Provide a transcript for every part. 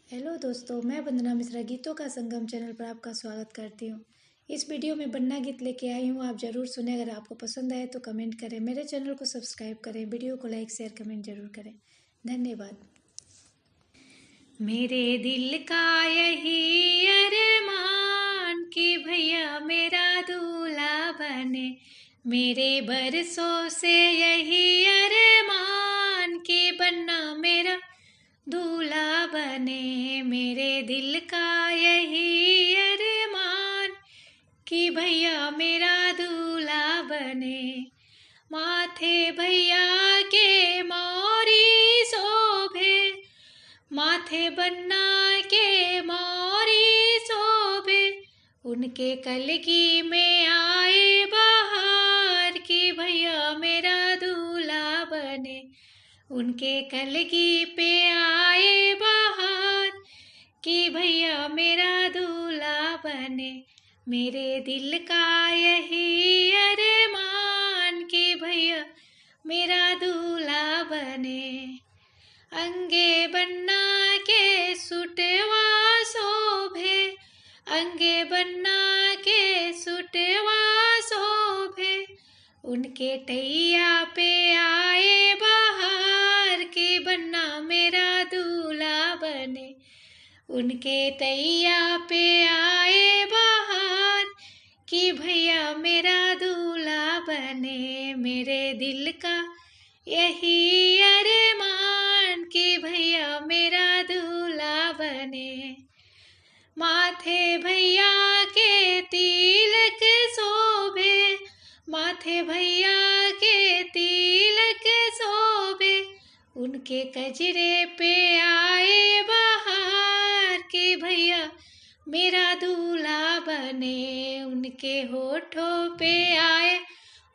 Hello दोस्तों, मैं वंदना मिश्रा गीतों का संगम चैनल पर आपका स्वागत करती हूँ। इस वीडियो में बन्ना गीत लेके आई हूँ, आप ज़रूर सुने। अगर आपको पसंद आए तो कमेंट करें, मेरे चैनल को सब्सक्राइब करें, वीडियो को लाइक शेयर कमेंट जरूर करें। धन्यवाद। मेरे दिल का यही अरमान कि भैया मेरा दूल्हा बने, मेरे बरसों से यही अरमान कि बन्ना मेरा दूल्हा बने। मेरे दिल का यही अरमान कि भैया मेरा दूल्हा बने। माथे भैया के मौरी शोभे, माथे बन्ना के मौरी शोभे, उनके कलगी में आए बहार कि भैया मेरा दूल्हा बने। उनके कलगी पे आए बहार कि भैया मेरा दूल्हा बने। मेरे दिल का यही अरमान कि भैया मेरा दूल्हा बने। अंगे बन्ना के सुटवा शोभे, अंगे बन्ना के सुटवा शोभे, उनके टैया पे आए बहार कि बन्ना मेरा दूल्हा बने। उनके टैया पे आए बहार कि भैया मेरा दूल्हा बने। मेरे दिल का यही अरमान कि भैया मेरा दूल्हा बने। माथे भैया के तिलक शोभे, माथे भैया के तिलक शोभे, उनके कजरे पे आए बहार कि भैया मेरा दूल्हा बने। उनके होठों पे आए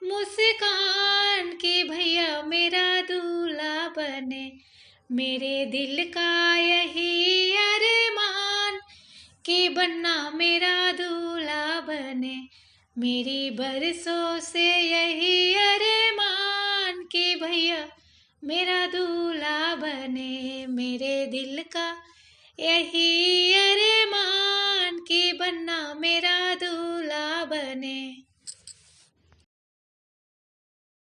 मुस्कान कि भैया मेरा दूल्हा बने। मेरे दिल का यही अरमान कि बन्ना मेरा दूल्हा बने। मेरी बरसों से यही अरमान कि भैया मेरा दूल्हा बने। मेरे दिल का यही अरमान कि बन्ना मेरा दूल्हा बने।